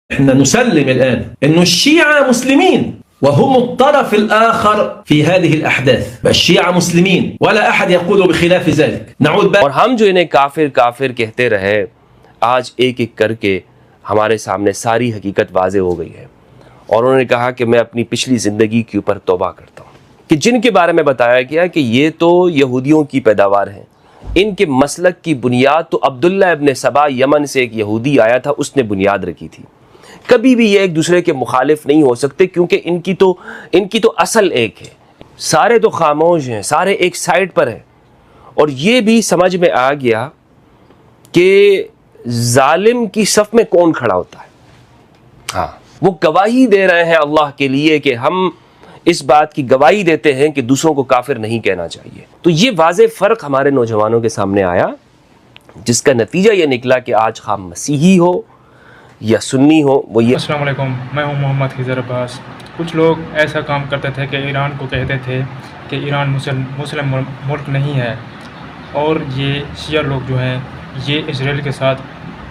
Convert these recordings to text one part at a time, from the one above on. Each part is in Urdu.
احنا نسلم الآن أن الشيعة مسلمين وهم الطرف الآخر في هذه الأحداث. الشيعة مسلمين ولا أحد يقول بخلاف ذلك. نعود اور ہم جو انہیں کافر کافر کہتے رہے، آج ایک ایک کر کے ہمارے سامنے ساری حقیقت واضح ہو گئی ہے، اور انہوں نے کہا کہ میں اپنی پچھلی زندگی کے اوپر توبہ کرتا ہوں، کہ جن کے بارے میں بتایا گیا کہ یہ تو یہودیوں کی پیداوار ہیں، ان کے مسلک کی بنیاد تو عبداللہ ابن سبا یمن سے ایک یہودی آیا تھا، اس نے بنیاد رکھی تھی۔ کبھی بھی یہ ایک دوسرے کے مخالف نہیں ہو سکتے، کیونکہ ان کی تو اصل ایک ہے۔ سارے تو خاموش ہیں، سارے ایک سائڈ پر ہیں، اور یہ بھی سمجھ میں آ گیا کہ ظالم کی صف میں کون کھڑا ہوتا ہے۔ ہاں، وہ گواہی دے رہے ہیں اللہ کے لیے کہ ہم اس بات کی گواہی دیتے ہیں کہ دوسروں کو کافر نہیں کہنا چاہیے۔ تو یہ واضح فرق ہمارے نوجوانوں کے سامنے آیا، جس کا نتیجہ یہ نکلا کہ آج خواہ مسیحی ہو یا سنی ہو، وہ یہ۔ السلام علیکم، میں ہوں محمد خضر عباس۔ کچھ لوگ ایسا کام کرتے تھے کہ ایران کو کہتے تھے کہ ایران مسلم ملک نہیں ہے، اور یہ شیعہ لوگ جو ہیں یہ اسرائیل کے ساتھ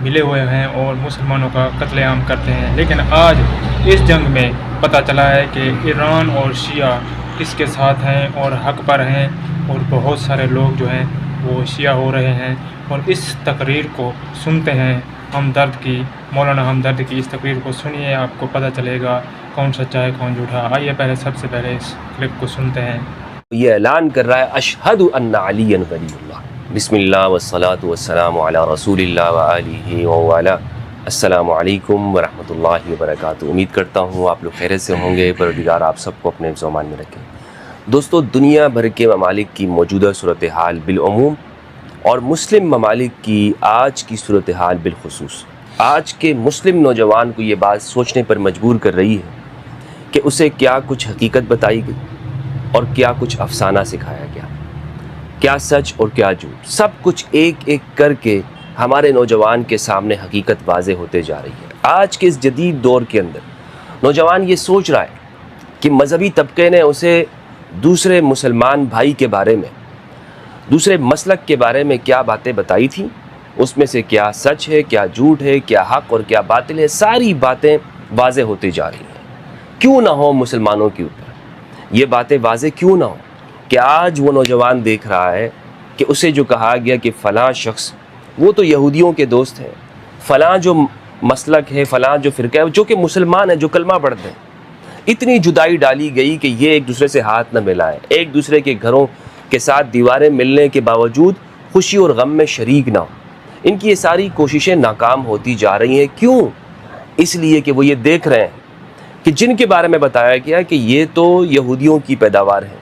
ملے ہوئے ہیں اور مسلمانوں کا قتل عام کرتے ہیں۔ لیکن آج اس جنگ میں پتہ چلا ہے کہ ایران اور شیعہ کس کے ساتھ ہیں اور حق پر ہیں، اور بہت سارے لوگ جو ہیں وہ شیعہ ہو رہے ہیں۔ اور اس تقریر کو سنتے ہیں ہمدرد کی، مولانا ہمدرد کی اس تقریر کو سنیے، آپ کو پتہ چلے گا کون سچا ہے کون جھوٹا۔ آئیے سب سے پہلے اس کلپ کو سنتے ہیں۔ یہ اعلان کر رہا ہے اشہد ان علی ولی اللہ، بسم اللہ والصلاة والسلام علی رسول اللہ وآلہ وآلہ۔ السلام علیکم ورحمۃ اللہ وبرکاتہ۔ امید کرتا ہوں آپ لوگ خیریت سے ہوں گے، پروردگار آپ سب کو اپنے حفظ و امان میں رکھے۔ دوستو، دنیا بھر کے ممالک کی موجودہ صورتحال بالعموم اور مسلم ممالک کی آج کی صورتحال بالخصوص آج کے مسلم نوجوان کو یہ بات سوچنے پر مجبور کر رہی ہے کہ اسے کیا کچھ حقیقت بتائی گئی اور کیا کچھ افسانہ سکھایا گیا، کیا سچ اور کیا جھوٹ، سب کچھ ایک ایک کر کے ہمارے نوجوان کے سامنے حقیقت واضح ہوتے جا رہی ہے۔ آج کے اس جدید دور کے اندر نوجوان یہ سوچ رہا ہے کہ مذہبی طبقے نے اسے دوسرے مسلمان بھائی کے بارے میں، دوسرے مسلک کے بارے میں کیا باتیں بتائی تھیں، اس میں سے کیا سچ ہے، کیا جھوٹ ہے، کیا حق اور کیا باطل ہے، ساری باتیں واضح ہوتی جا رہی ہیں۔ کیوں نہ ہو مسلمانوں کے اوپر یہ باتیں واضح، کیوں نہ ہو کہ آج وہ نوجوان دیکھ رہا ہے کہ اسے جو کہا گیا کہ فلاں شخص وہ تو یہودیوں کے دوست ہیں، فلاں جو مسلک ہے، فلاں جو فرقہ ہے جو کہ مسلمان ہے، جو کلمہ پڑھتے ہیں، اتنی جدائی ڈالی گئی کہ یہ ایک دوسرے سے ہاتھ نہ ملائیں، ایک دوسرے کے گھروں کے ساتھ دیواریں ملنے کے باوجود خوشی اور غم میں شریک نہ ہو۔ ان کی یہ ساری کوششیں ناکام ہوتی جا رہی ہیں۔ کیوں؟ اس لیے کہ وہ یہ دیکھ رہے ہیں کہ جن کے بارے میں بتایا گیا کہ یہ تو یہودیوں کی پیداوار ہیں،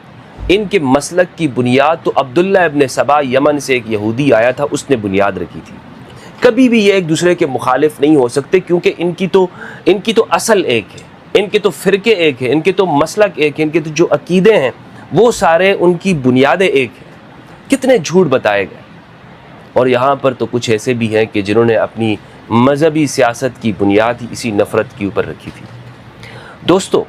ان کے مسلک کی بنیاد تو عبداللہ ابن سبا یمن سے ایک یہودی آیا تھا، اس نے بنیاد رکھی تھی۔ کبھی بھی یہ ایک دوسرے کے مخالف نہیں ہو سکتے، کیونکہ ان کی تو اصل ایک ہے، ان کے تو فرقے ایک ہیں، ان کے تو مسلک ایک ہیں، ان کے تو جو عقیدے ہیں وہ سارے ان کی بنیادیں ایک ہیں۔ کتنے جھوٹ بتائے گئے، اور یہاں پر تو کچھ ایسے بھی ہیں کہ جنہوں نے اپنی مذہبی سیاست کی بنیاد ہی اسی نفرت کے اوپر رکھی تھی۔ دوستو،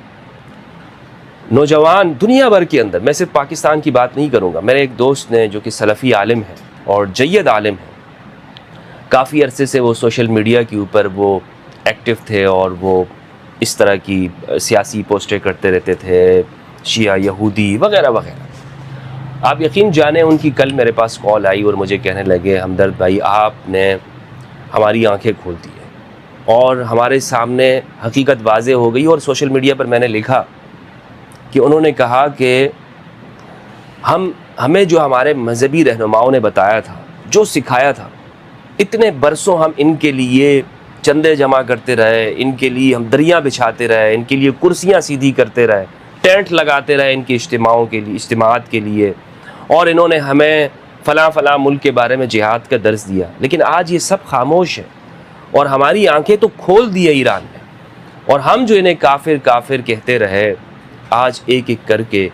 نوجوان دنیا بھر کے اندر، میں صرف پاکستان کی بات نہیں کروں گا، میرے ایک دوست نے جو کہ سلفی عالم ہے اور جید عالم ہے، کافی عرصے سے وہ سوشل میڈیا کے اوپر وہ ایکٹیو تھے اور وہ اس طرح کی سیاسی پوسٹیں کرتے رہتے تھے، شیعہ یہودی وغیرہ وغیرہ۔ آپ یقین جانیں ان کی کل میرے پاس کال آئی اور مجھے کہنے لگے ہمدرد بھائی آپ نے ہماری آنکھیں کھول دی ہیں اور ہمارے سامنے حقیقت واضح ہو گئی۔ اور سوشل میڈیا پر میں نے لکھا کہ انہوں نے کہا کہ ہمیں جو ہمارے مذہبی رہنماؤں نے بتایا تھا، جو سکھایا تھا، اتنے برسوں ہم ان کے لیے چندے جمع کرتے رہے، ان کے لیے ہم دریاں بچھاتے رہے، ان کے لیے کرسیاں سیدھی کرتے رہے، ٹینٹ لگاتے رہے ان کے اجتماعات کے لیے، اور انہوں نے ہمیں فلاں فلاں ملک کے بارے میں جہاد کا درس دیا، لیکن آج یہ سب خاموش ہے اور ہماری آنکھیں تو کھول دی ہے ایران نے، اور ہم جو انہیں کافر کافر کہتے رہے، آج ایک ایک کر کے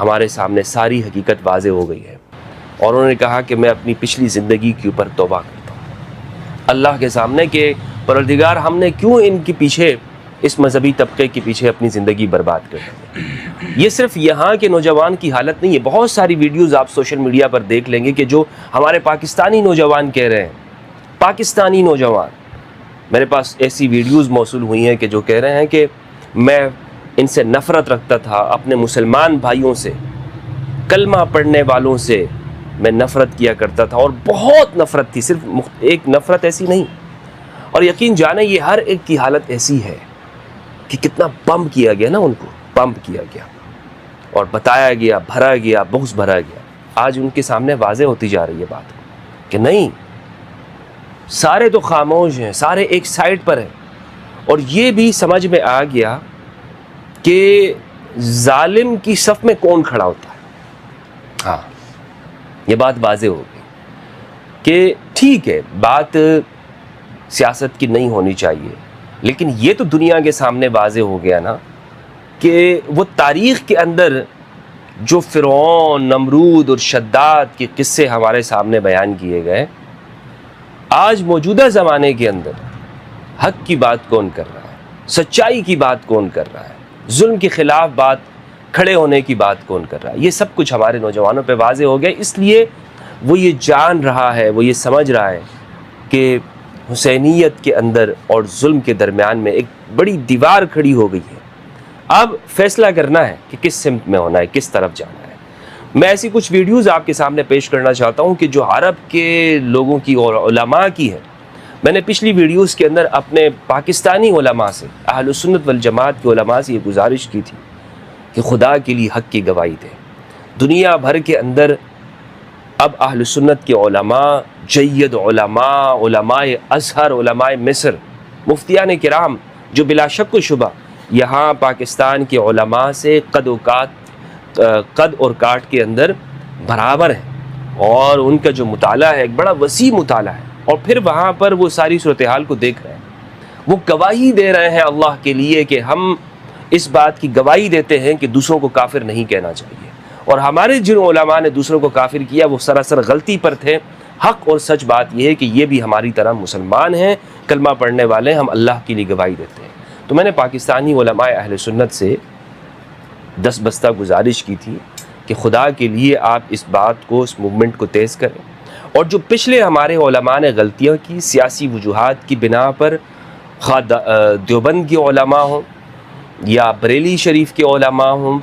ہمارے سامنے ساری حقیقت واضح ہو گئی ہے۔ اور انہوں نے کہا کہ میں اپنی پچھلی زندگی کے اوپر توبہ کرتا ہوں اللہ کے سامنے کہ پروردگار ہم نے کیوں ان کے پیچھے، اس مذہبی طبقے کے پیچھے اپنی زندگی برباد کر دی۔ یہ صرف یہاں کے نوجوان کی حالت نہیں ہے، بہت ساری ویڈیوز آپ سوشل میڈیا پر دیکھ لیں گے کہ جو ہمارے پاکستانی نوجوان کہہ رہے ہیں، پاکستانی نوجوان میرے پاس ایسی ویڈیوز موصول ہوئی ہیں کہ جو کہہ رہے ہیں کہ میں ان سے نفرت رکھتا تھا، اپنے مسلمان بھائیوں سے، کلمہ پڑھنے والوں سے میں نفرت کیا کرتا تھا، اور بہت نفرت تھی، صرف ایک نفرت ایسی نہیں. اور یقین جانے یہ ہر ایک کی حالت ایسی ہے کہ کتنا پمپ کیا گیا نا، ان کو پمپ کیا گیا اور بتایا گیا، بھرا گیا، بغض بھرا گیا. آج ان کے سامنے واضح ہوتی جا رہی ہے بات کہ نہیں، سارے تو خاموش ہیں، سارے ایک سائڈ پر ہیں. اور یہ بھی سمجھ میں آ گیا کہ ظالم کی صف میں کون کھڑا ہوتا ہے. ہاں، یہ بات واضح ہو گئی کہ ٹھیک ہے، بات سیاست کی نہیں ہونی چاہیے، لیکن یہ تو دنیا کے سامنے واضح ہو گیا نا کہ وہ تاریخ کے اندر جو فرعون، نمرود اور شداد کے قصے ہمارے سامنے بیان کیے گئے، آج موجودہ زمانے کے اندر حق کی بات کون کر رہا ہے، سچائی کی بات کون کر رہا ہے، ظلم کے خلاف بات، کھڑے ہونے کی بات کون کر رہا ہے، یہ سب کچھ ہمارے نوجوانوں پہ واضح ہو گیا. اس لیے وہ یہ جان رہا ہے، وہ یہ سمجھ رہا ہے کہ حسینیت کے اندر اور ظلم کے درمیان میں ایک بڑی دیوار کھڑی ہو گئی ہے. اب فیصلہ کرنا ہے کہ کس سمت میں ہونا ہے، کس طرف جانا ہے. میں ایسی کچھ ویڈیوز آپ کے سامنے پیش کرنا چاہتا ہوں کہ جو عرب کے لوگوں کی اور علماء کی ہے. میں نے پچھلی ویڈیوز کے اندر اپنے پاکستانی علماء سے، اہل سنت والجماعت کے علماء سے یہ گزارش کی تھی کہ خدا کے لیے حق کی گواہی دیں. دنیا بھر کے اندر اب اہل سنت کے علماء، جید علماء، علماء ازہر، علماء مصر، مفتیان کرام، جو بلا شک و شبہ یہاں پاکستان کے علماء سے قد اور کاٹ کے اندر برابر ہیں، اور ان کا جو مطالعہ ہے ایک بڑا وسیع مطالعہ ہے، اور پھر وہاں پر وہ ساری صورتحال کو دیکھ رہے ہیں. وہ گواہی دے رہے ہیں اللہ کے لیے کہ ہم اس بات کی گواہی دیتے ہیں کہ دوسروں کو کافر نہیں کہنا چاہیے، اور ہمارے جن علماء نے دوسروں کو کافر کیا وہ سراسر غلطی پر تھے. حق اور سچ بات یہ ہے کہ یہ بھی ہماری طرح مسلمان ہیں، کلمہ پڑھنے والے، ہم اللہ کے لیے گواہی دیتے ہیں. تو میں نے پاکستانی علماء اہل سنت سے دس بستہ گزارش کی تھی کہ خدا کے لیے آپ اس بات کو، اس موومنٹ کو تیز کریں، اور جو پچھلے ہمارے علماء نے غلطیاں کی سیاسی وجوہات کی بنا پر، خواہ دیوبند کے علماء ہوں یا بریلی شریف کے علماء ہوں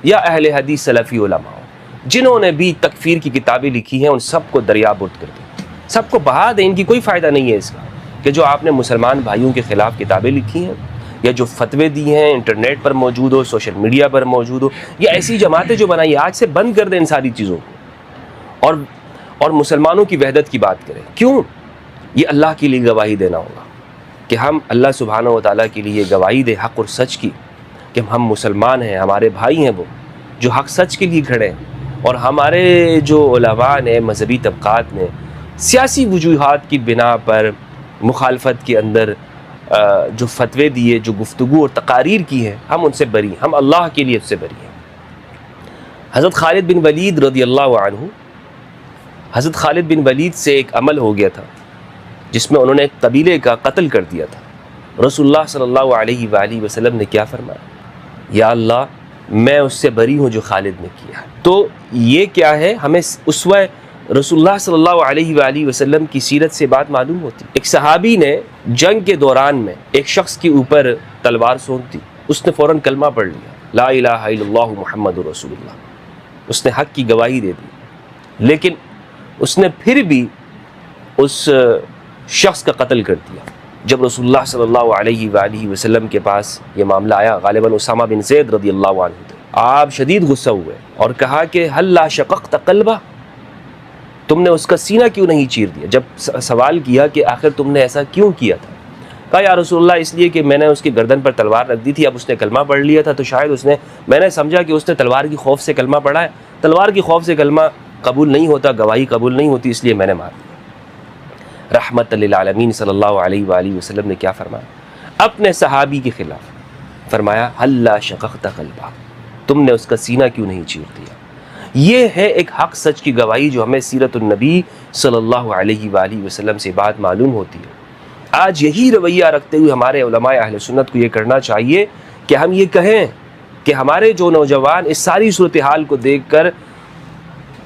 یا اہل حدیث سلفی علماء ہوں، جنہوں نے بھی تکفیر کی کتابیں لکھی ہیں، ان سب کو دریابرد کر دیں، سب کو بہا دیں. ان کی کوئی فائدہ نہیں ہے اس کا کہ جو آپ نے مسلمان بھائیوں کے خلاف کتابیں لکھی ہیں یا جو فتوے دی ہیں، انٹرنیٹ پر موجود ہو، سوشل میڈیا پر موجود ہو، یا ایسی جماعتیں جو بنائی، آج سے بند کر دیں ان ساری چیزوں کو، اور مسلمانوں کی وحدت کی بات کریں. کیوں؟ یہ اللہ کے لیے گواہی دینا ہوگا کہ ہم اللہ سبحانہ و تعالیٰ کے لیے گواہی دیں حق اور سچ کی کہ ہم مسلمان ہیں، ہمارے بھائی ہیں وہ جو حق سچ کے لیے کھڑے ہیں. اور ہمارے جو علماء نے، مذہبی طبقات نے سیاسی وجوہات کی بنا پر مخالفت کے اندر جو فتوے دیے، جو گفتگو اور تقاریر کی ہے، ہم ان سے بری، ہم اللہ کے لیے اس سے بری ہیں. حضرت خالد بن ولید رضی اللہ عنہ، حضرت خالد بن ولید سے ایک عمل ہو گیا تھا جس میں انہوں نے ایک قبیلے کا قتل کر دیا تھا. رسول اللہ صلی اللہ علیہ وآلہ وسلم نے کیا فرمایا؟ یا اللہ، میں اس سے بری ہوں جو خالد نے کیا. تو یہ کیا ہے؟ ہمیں اسوہ رسول اللہ صلی اللہ علیہ وآلہ وسلم کی سیرت سے بات معلوم ہوتی. ایک صحابی نے جنگ کے دوران میں ایک شخص کے اوپر تلوار سونپ دی، اس نے فوراً کلمہ پڑھ لیا، لا الہ الا اللہ محمد رسول اللہ. اس نے حق کی گواہی دے دی، لیکن اس نے پھر بھی اس شخص کا قتل کر دیا. جب رسول اللہ صلی اللہ علیہ وآلہ وسلم کے پاس یہ معاملہ آیا، غالباً اسامہ بن زید رضی اللہ عنہ تھے، آپ شدید غصہ ہوئے اور کہا کہ ہل لا شققت قلبہ، تم نے اس کا سینہ کیوں نہیں چیر دیا؟ جب سوال کیا کہ آخر تم نے ایسا کیوں کیا تھا، کہا یا رسول اللہ اس لیے کہ میں نے اس کی گردن پر تلوار رکھ دی تھی، اب اس نے کلمہ پڑھ لیا تھا تو شاید میں نے سمجھا کہ اس نے تلوار کی خوف سے کلمہ پڑھا ہے، تلوار کی خوف سے کلمہ قبول نہیں ہوتا، گواہی قبول نہیں ہوتی، اس لیے میں نے مار دیا. رحمت للعالمین صلی اللہ علیہ وآلہ وسلم نے کیا فرمایا اپنے صحابی کے خلاف؟ فرمایا ہل لا شققت قلبہ، تم نے اس کا سینہ کیوں نہیں چیر دیا. یہ ہے ایک حق سچ کی گواہی جو ہمیں سیرت النبی صلی اللہ علیہ وآلہ وسلم سے بات معلوم ہوتی ہے. آج یہی رویہ رکھتے ہوئے ہمارے علماء اہل سنت کو یہ کرنا چاہیے کہ ہم یہ کہیں کہ ہمارے جو نوجوان اس ساری صورتحال کو دیکھ کر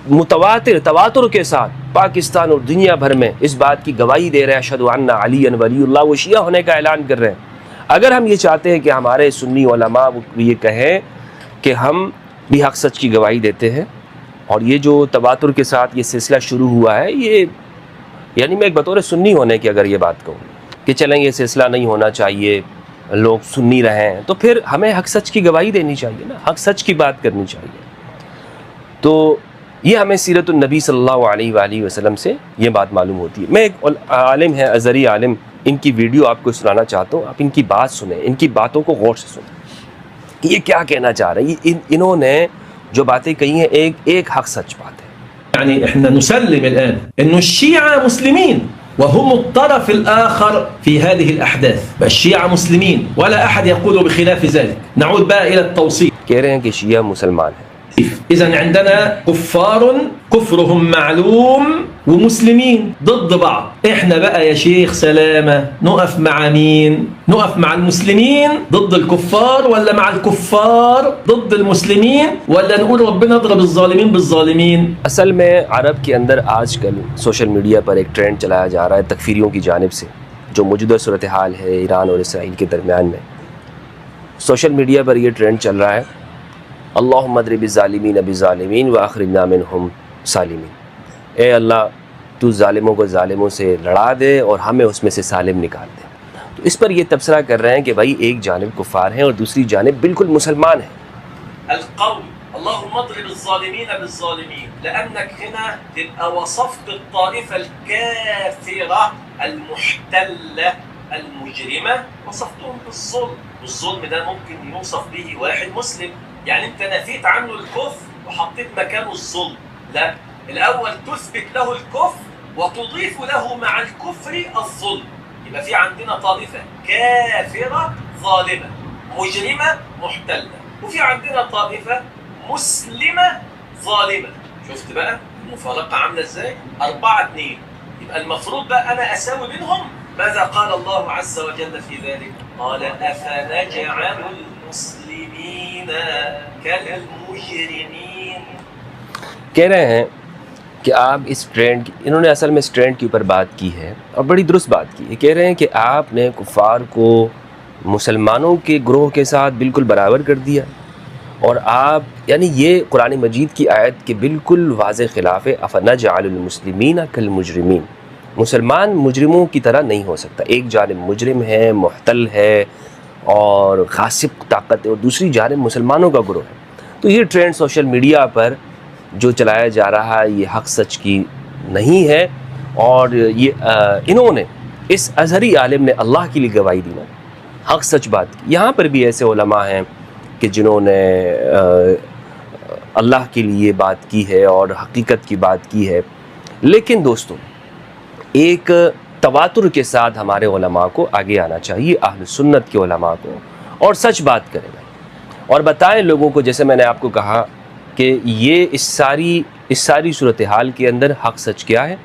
تواتر کے ساتھ پاکستان اور دنیا بھر میں اس بات کی گواہی دے رہے ہیں اشہد ان علی ولی اللہ، وہ شیعہ ہونے کا اعلان کر رہے ہیں۔ اگر ہم یہ چاہتے ہیں کہ ہمارے سنی علماء یہ کہیں کہ ہم بھی حق سچ کی گواہی دیتے ہیں، اور یہ جو تواتر کے ساتھ یہ سلسلہ شروع ہوا ہے، یہ یعنی میں ایک بطور سنی ہونے کی اگر یہ بات کہوں کہ چلیں یہ سلسلہ نہیں ہونا چاہیے، لوگ سنی رہیں، تو پھر ہمیں حق سچ کی گواہی دینی چاہیے نا، حق سچ کی بات کرنی چاہیے۔ تو یہ ہمیں سیرت النبی صلی اللہ علیہ وآلہ وسلم سے یہ بات معلوم ہوتی ہے۔ میں ایک عالم ہے، ازہری عالم، ان کی ویڈیو آپ کو سنانا چاہتا ہوں، آپ ان کی بات سنیں، ان کی باتوں کو غور سے سنیں کہ یہ کیا کہنا چاہ رہے ہیں۔ انہوں نے جو باتیں کہی ہیں ایک حق سچ بات ہے۔ يعني احنا نسلم الآن انه الشيعة مسلمين وهم الطرف الآخر في هذه الأحداث، الشيعة مسلمين ولا أحد يقول بخلاف ذلك. نعود بقى إلى التوصيف. کہہ رہے ہیں کہ شیعہ مسلمان ہیں۔ إذن عندنا كفار كفرهم معلوم ومسلمين ضد بعض. احنا بقى يا شيخ سلامة نقف مع مين؟ نقف مع المسلمين ضد الكفار، ولا مع الكفار ضد المسلمين، ولا نقول ربنا اضرب الظالمين بالظالمين؟ اصل میں عرب کے اندر آج کل سوشل میڈیا پر ایک ٹرینڈ چلایا جا رہا ہے تکفیریوں کی جانب سے، جو موجودہ صورتحال ہے ایران اور اسرائیل کے درمیان میں۔ سوشل میڈیا پر یہ ٹرینڈ چل رہا ہے اللہم اضرب الظالمین بالظالمین واخرجنا منہم سالمین، اے اللہ تو ظالموں کو ظالموں سے لڑا دے اور ہمیں اس میں سے سالم نکال دے۔ تو اس پر یہ تبصرہ کر رہے ہیں کہ بھائی ایک جانب کفار ہیں اور دوسری جانب بالکل مسلمان ہیں۔ القول اللهم اضرب الظالمين بالظالمين، لأنك هنا تبقى وصفت الطائفة الكافرة المحتلة المجرمة، وصفتهم بالظلم، والظلم ده ممكن يوصف به واحد مسلم، يعني انت نفيت عنه الكفر وحطيت مكانه الظلم. لا، الأول تثبت له الكفر وتضيف له مع الكفر الظلم، يبقى في عندنا طائفة كافرة ظالمة مجرمة محتلة، وفي عندنا طائفة مسلمة ظالمة. شفت بقى المفارقة عاملة ازاي؟ 4-2. يبقى المفروض بقى أنا أساوي بينهم. ماذا قال الله عز وجل في ذلك؟ قال أفنجعل المسلمين كالمجرمين. کہہ رہے ہیں کہ آپ اس ٹرینڈ کی، انہوں نے اصل میں اس ٹرینڈ کے اوپر بات کی ہے اور بڑی درست بات کی ہے۔ کہہ رہے ہیں کہ آپ نے کفار کو مسلمانوں کے گروہ کے ساتھ بالکل برابر کر دیا، اور آپ یعنی یہ قرآن مجید کی آیت کے بالکل واضح خلاف ہے۔ افنجعل المسلمین کالمجرمین، مسلمان مجرموں کی طرح نہیں ہو سکتا۔ ایک جانب مجرم ہے، محتل ہے اور غاصب طاقت ہے، اور دوسری جانب مسلمانوں کا گروہ ہے۔ تو یہ ٹرینڈ سوشل میڈیا پر جو چلایا جا رہا ہے یہ حق سچ کی نہیں ہے، اور یہ انہوں نے اس ازہری عالم نے اللہ کے لیے گواہی دی نا، حق سچ بات کی۔ یہاں پر بھی ایسے علماء ہیں کہ جنہوں نے اللہ کے لیے بات کی ہے اور حقیقت کی بات کی ہے، لیکن دوستوں ایک تواتر کے ساتھ ہمارے علماء کو آگے آنا چاہیے، اہل سنت کے علماء کو، اور سچ بات کریں اور بتائیں لوگوں کو، جیسے میں نے آپ کو کہا کہ یہ اس ساری صورتحال کے اندر حق سچ کیا ہے،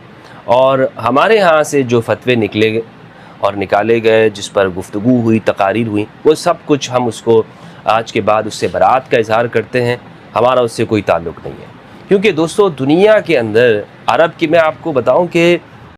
اور ہمارے ہاں سے جو فتوے نکلے اور نکالے گئے، جس پر گفتگو ہوئی، تقاریر ہوئی، وہ سب کچھ ہم اس کو آج کے بعد اس سے برات کا اظہار کرتے ہیں، ہمارا اس سے کوئی تعلق نہیں ہے۔ کیونکہ دوستو دنیا کے اندر عرب کی، میں آپ کو بتاؤں کہ